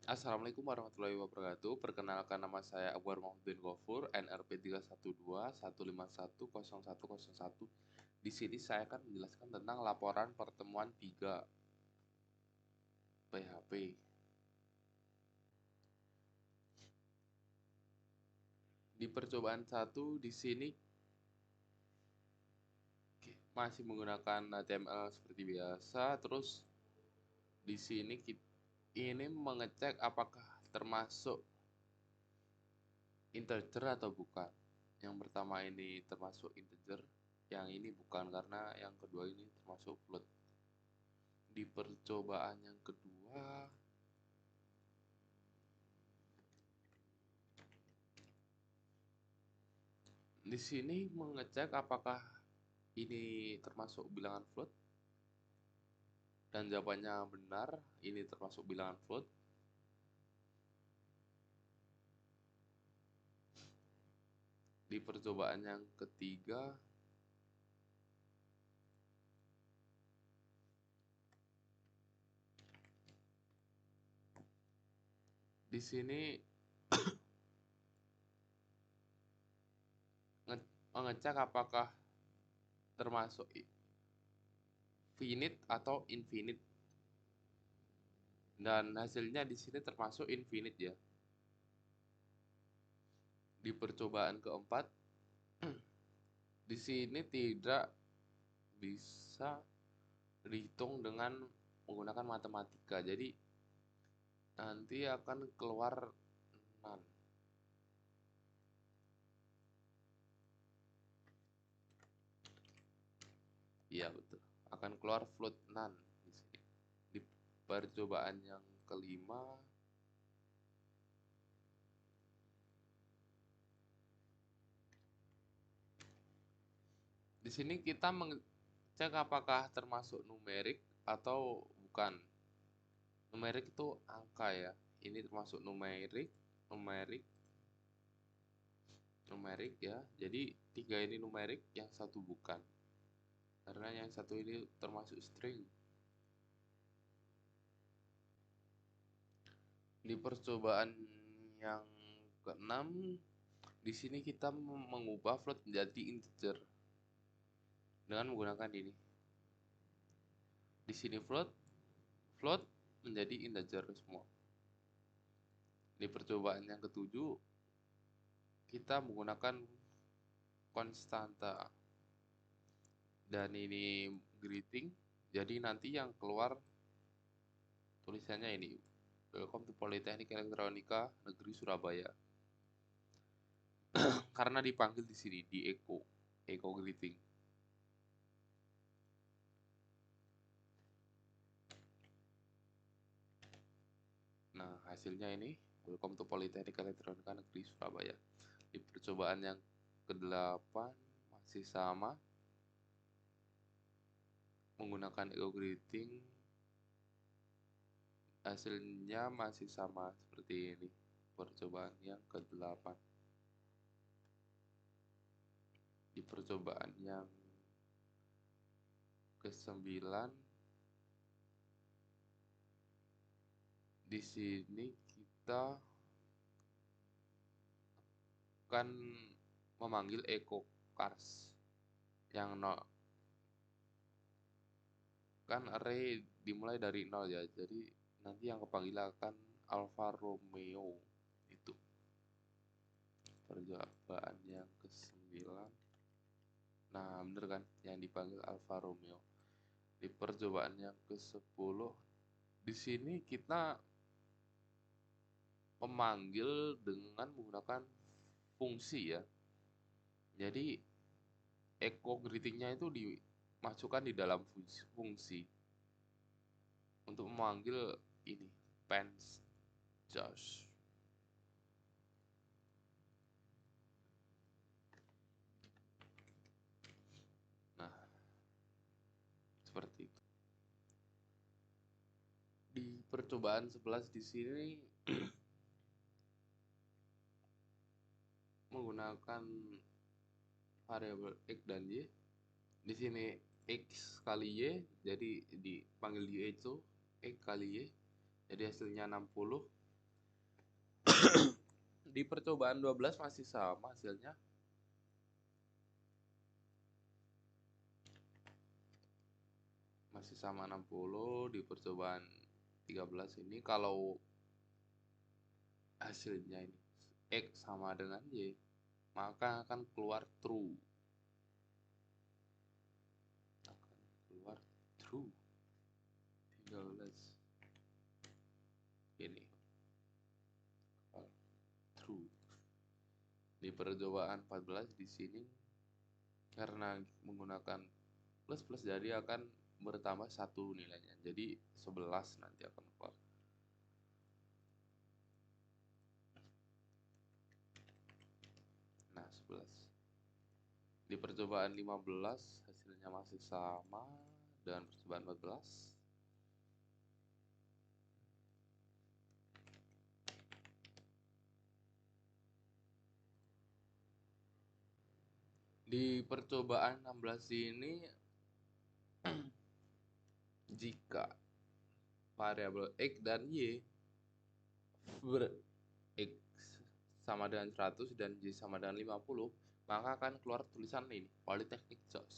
Assalamualaikum warahmatullahi wabarakatuh. Perkenalkan, nama saya Akbar Muhammadin Gofur, NRP 312 1510101. Di sini saya akan menjelaskan tentang laporan pertemuan 3 PHP. Di percobaan 1 di sini masih menggunakan HTML seperti biasa. Terus di sini ini mengecek apakah termasuk integer atau bukan. Yang pertama ini termasuk integer, yang ini bukan karena yang kedua ini termasuk float. Di percobaan yang kedua di sini mengecek apakah ini termasuk bilangan float, dan jawabannya benar, ini termasuk bilangan float. Di percobaan yang ketiga di sini mengecek apakah termasuk finite atau infinite, dan hasilnya di sini termasuk infinite ya. Di percobaan keempat di sini tidak bisa dihitung dengan menggunakan matematika, jadi nanti akan keluar none. Iya betul, akan keluar float none di sini. Di percobaan yang kelima di sini kita mengecek apakah termasuk numerik atau bukan. Numerik itu angka ya, ini termasuk numerik, numerik ya. Jadi 3 ini numerik, yang satu bukan, karena yang satu ini termasuk string. Di percobaan yang keenam di sini kita mengubah float menjadi integer dengan menggunakan ini. Di sini float menjadi integer semua. Di percobaan yang ketujuh kita menggunakan konstanta, dan ini greeting, jadi nanti yang keluar tulisannya ini, Welcome to Politeknik Elektronika Negeri Surabaya. Karena dipanggil di sini di echo greeting. Nah, hasilnya ini Welcome to Politeknik Elektronika Negeri Surabaya. Di percobaan yang ke-8 masih sama, menggunakan echo greeting, hasilnya masih sama seperti ini. Percobaan yang ke-8. Di percobaan yang ke-9 di sini kita akan memanggil echo cars yang 0. Kan array dimulai dari 0 ya, jadi nanti yang kepanggil akan Alfa Romeo. Itu percobaan yang ke-9. Nah bener kan, yang dipanggil Alfa Romeo. Di percobaan yang ke-10 di sini kita memanggil dengan menggunakan fungsi ya. Jadi echo greetingnya itu dimasukkan di dalam fungsi untuk memanggil ini Pence Josh. Nah, seperti itu. Di percobaan 11 di sini menggunakan variabel x dan y. Di sini x kali y, jadi dipanggil y itu x kali y, jadi hasilnya 60. Di percobaan 12 masih sama hasilnya. Masih sama 60 di percobaan 13 ini. Kalau hasilnya ini X sama dengan Y, maka akan keluar true. Akan keluar true. 13 ini true. Di percobaan 14 di sini karena menggunakan plus plus jadi akan bertambah satu nilainya. Jadi 11 nanti akan keluar. Nah, 11. Di percobaan 15 hasilnya masih sama dengan percobaan 14. Di percobaan 16 ini jika variabel X dan Y ber X sama dengan 100 dan Y sama dengan 50, maka akan keluar tulisan ini, Polytechnic JOS.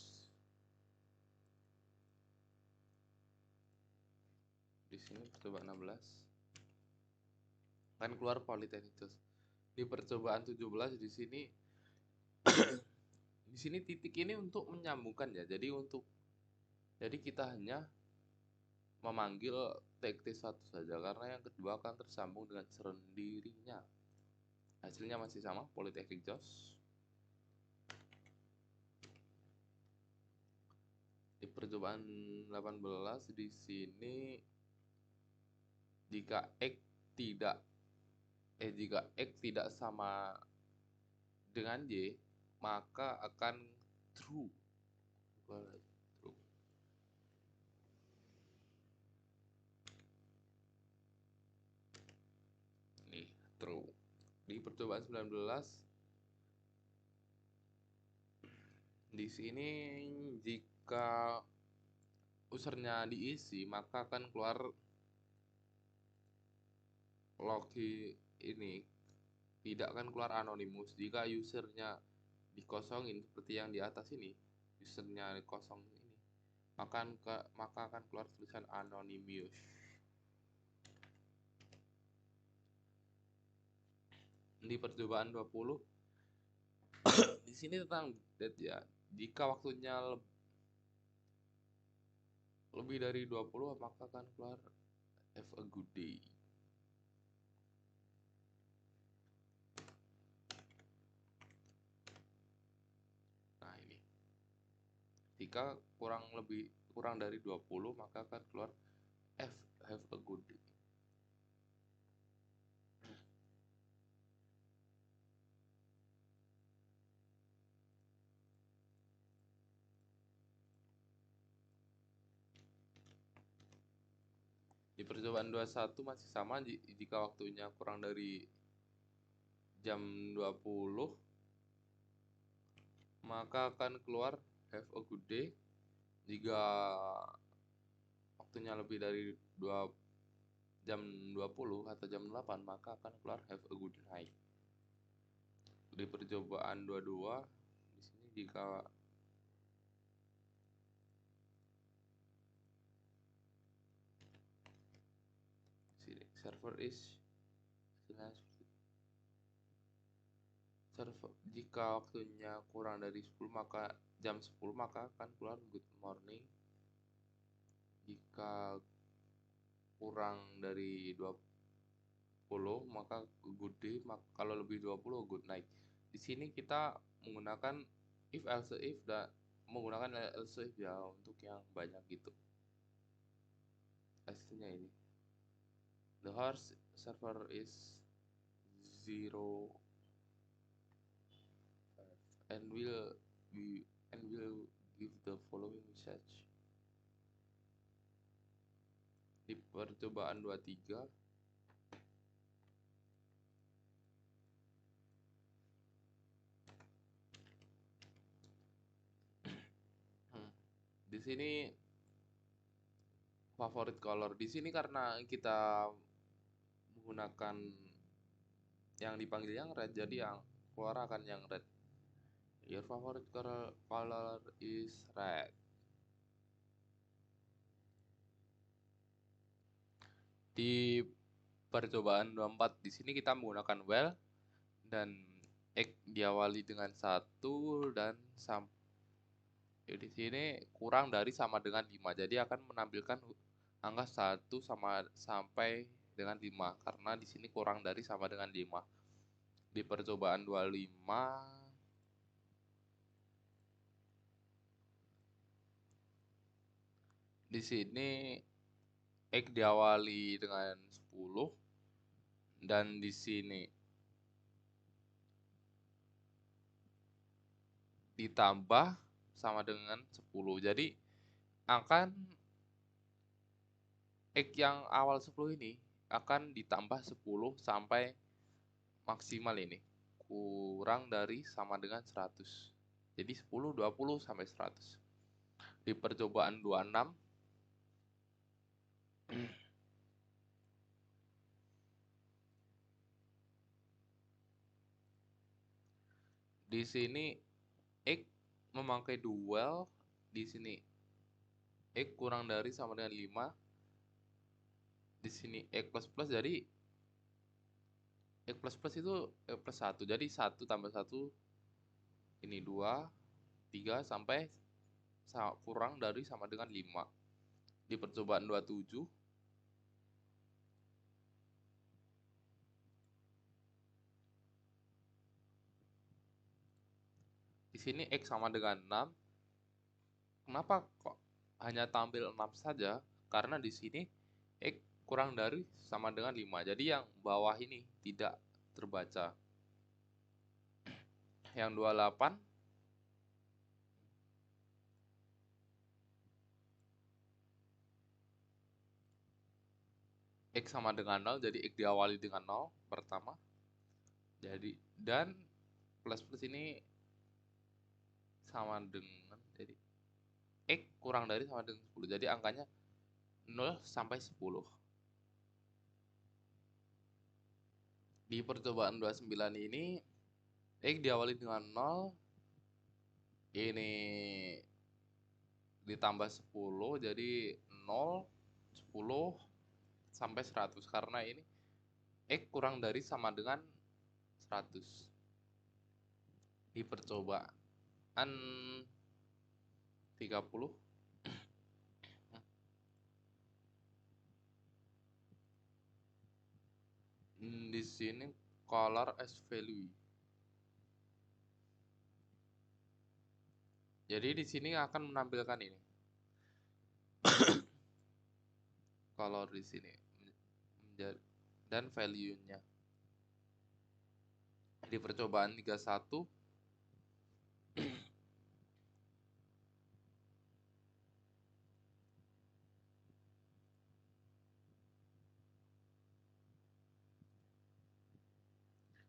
Di sini percobaan 16 akan keluar Polytechnic JOS. Di percobaan 17 di sini titik ini untuk menyambungkan ya. Jadi kita hanya memanggil TXT1 saja karena yang kedua akan tersambung dengan sendirinya. Hasilnya masih sama, Polytechnic JOS. Di percobaan 18 di sini jika X tidak sama dengan Y, maka akan true. Nih, true. Di percobaan 19 di sini jika usernya diisi maka akan keluar logi ini, tidak akan keluar anonymous. Jika usernya dikosongin seperti yang di atas ini, usernya kosong ini, maka akan keluar tulisan anonymous. Di percobaan 20 di sini tentang date ya. Jika waktunya lebih dari 20 maka akan keluar have a good day. Nah, ini. Jika kurang dari 20 maka akan keluar have a good day. Di percobaan 21 masih sama, jika waktunya kurang dari jam 20 maka akan keluar have a good day. Jika waktunya lebih dari jam 20 atau jam 8 maka akan keluar have a good night. Di percobaan 22 di sini jika server jika waktunya kurang dari 10 maka jam 10 maka akan keluar good morning. Jika kurang dari 20 maka good day, kalau lebih 20 good night. Di sini kita menggunakan if else if dan menggunakan else if ya untuk yang banyak gitu. Hasilnya ini. The horse server is 0 and will give the following message. Di percobaan 23 di sini favorit color. Di sini karena kita menggunakan yang dipanggil yang red, jadi yang keluar akan yang red. Your favorite color is red. Di percobaan 24 di sini kita menggunakan well dan X diawali dengan 1 dan di sini kurang dari sama dengan 5. Jadi akan menampilkan angka 1 sampai dengan 5 karena di sini kurang dari sama dengan 5. Di percobaan 25 di sini X diawali dengan 10 dan di sini ditambah sama dengan 10. Jadi akan X yang awal 10 ini akan ditambah 10 sampai maksimal ini kurang dari sama dengan 100. Jadi 10, 20 sampai 100. Di percobaan 26 di sini X memakai dual, di sini X kurang dari sama dengan 5. Di sini X plus plus, jadi X plus plus itu X plus 1. Jadi 1 tambah 1 ini 2, 3 sampai kurang dari sama dengan 5. Di percobaan 27 di sini X sama dengan 6. Kenapa kok hanya tampil 6 saja? Karena di sini X kurang dari sama dengan 5. Jadi yang bawah ini tidak terbaca. Yang 28 X sama dengan 0, jadi X diawali dengan 0 pertama. Jadi dan plus plus ini sama dengan, jadi X kurang dari sama dengan 10. Jadi angkanya 0 sampai 10. Di percobaan 29 ini X diawali dengan 0, ini ditambah 10, jadi 0, 10 sampai 100 karena ini X kurang dari sama dengan 100. Di percobaan 30 di sini color as value. Jadi di sini akan menampilkan ini. Color di sini dan value-nya. Di percobaan 31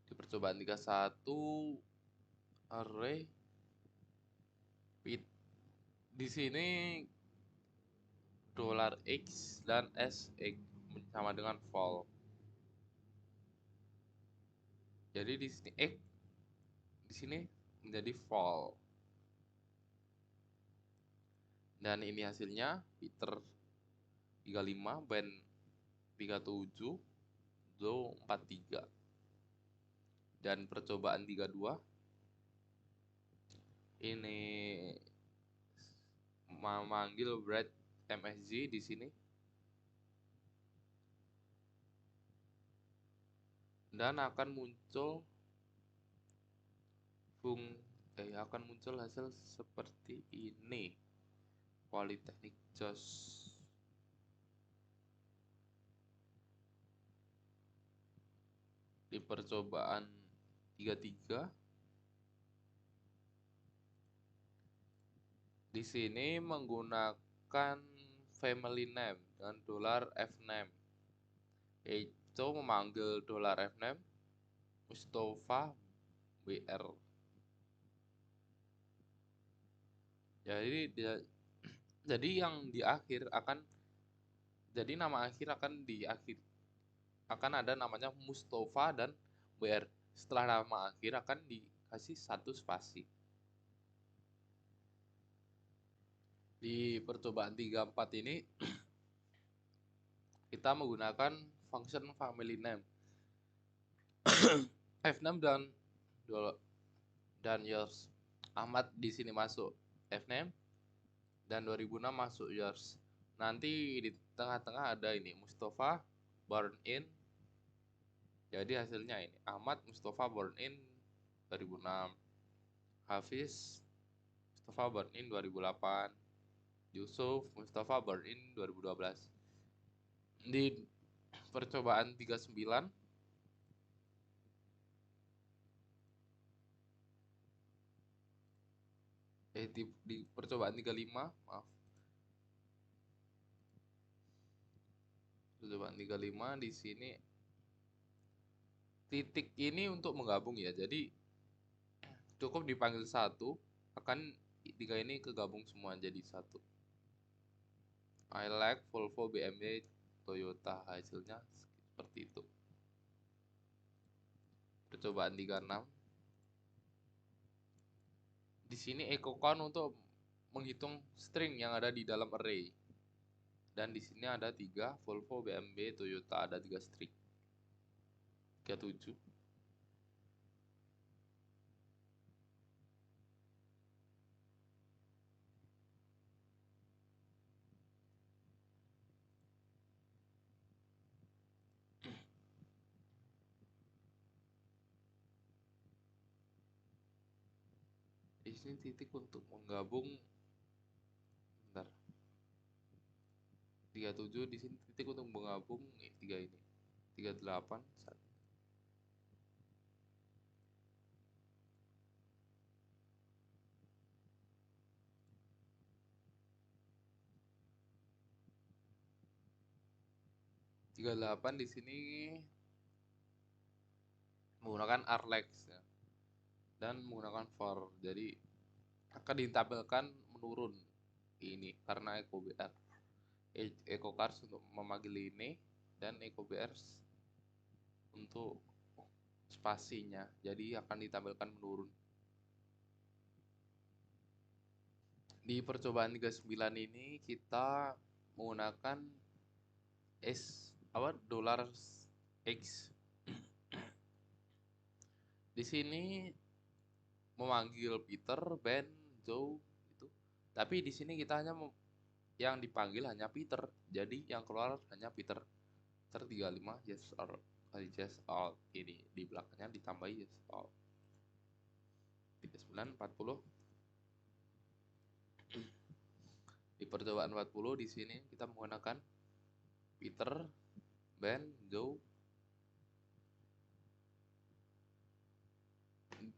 di percobaan 31 array fit. Di sini $x dan s sama dengan vol. Jadi di sini x di sini menjadi vol. Dan ini hasilnya Peter 35, Ben 37, Zoe 43. Dan percobaan 32 ini memanggil Brad MSG di sini. Dan akan muncul hasil seperti ini. Polytechnic Jos. Di percobaan 33 di sini menggunakan family name dengan $F-name, yaitu memanggil $F-name Mustafa BR. Jadi yang di akhir akan, jadi nama akhir akan di akhir akan ada namanya Mustafa dan BR. Setelah nama akhir akan dikasih satu spasi. Di percobaan 34 ini kita menggunakan function family name. F-name dan yours. Ahmad di sini masuk F-name dan 2006 masuk yours. Nanti di tengah-tengah ada ini Mustafa born in. Jadi hasilnya ini Ahmad Mustafa born in 2006. Hafiz Mustafa born in 2008. Yusuf Mustafa born in 2012. Di percobaan 39 di percobaan 35, maaf. Percobaan 35 di sini titik ini untuk menggabung ya. Jadi cukup dipanggil satu, akan tiga ini kegabung semua jadi satu. I like Volvo, BMW, Toyota. Hasilnya seperti itu. Percobaan 36. Di sini echo count untuk menghitung string yang ada di dalam array. Dan di sini ada 3 Volvo, BMW, Toyota, ada 3 string. 37. Di sini titik untuk menggabung. Bentar. 37 di sini titik untuk menggabung 3 ini. 38 1. Tiga 38 di sini menggunakan arlex ya. Dan menggunakan for. Jadi akan ditampilkan menurun ini karena echo BR. Echo cars untuk memanggil ini dan echo BR untuk spasinya. Jadi akan ditampilkan menurun. Di percobaan 39 ini kita menggunakan $, X. Di sini memanggil Peter, Ben, Joe itu. Tapi di sini kita hanya yang dipanggil hanya Peter. Jadi yang keluar hanya Peter. Peter 35 yes or yes all. Ini di belakangnya ditambahi yes all. 39 40. Di percobaan 40 di sini kita menggunakan Peter, Ben, Joe.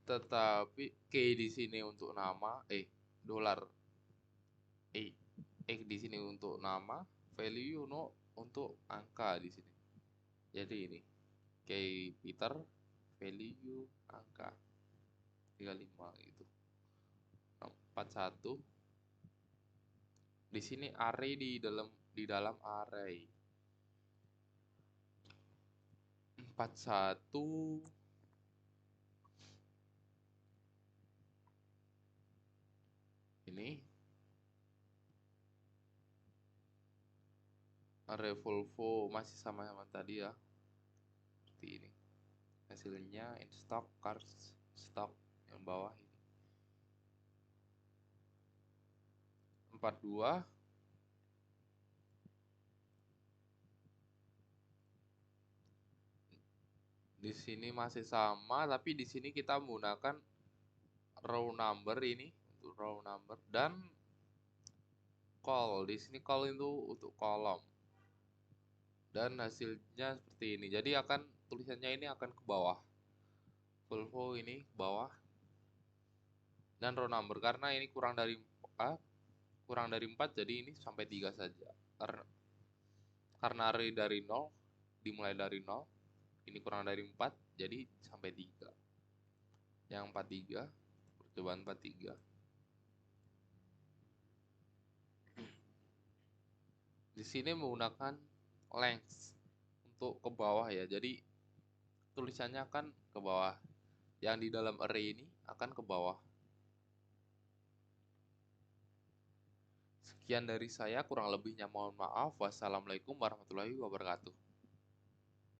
Tetapi key di sini untuk nama, dolar, di sini untuk nama, value no untuk angka di sini. Jadi ini key Peter, value angka 35 gitu. 41. Di sini array di dalam array. 41 ini array Volvo masih sama tadi ya, seperti ini hasilnya. In stock cars stock yang bawah ini. 42 di sini masih sama, tapi di sini kita menggunakan row number ini untuk row number dan call. Di sini call itu untuk kolom. Dan hasilnya seperti ini. Jadi akan tulisannya ini akan ke bawah. Volvo ini ke bawah. Dan row number karena ini kurang dari 4 jadi ini sampai 3 saja. Karena array dari 0 dimulai dari 0. Ini kurang dari 4 jadi sampai 3. Yang 43, percobaan 43. Di sini menggunakan length untuk ke bawah ya. Jadi tulisannya akan ke bawah. Yang di dalam array ini akan ke bawah. Sekian dari saya, kurang lebihnya mohon maaf. Wassalamualaikum warahmatullahi wabarakatuh.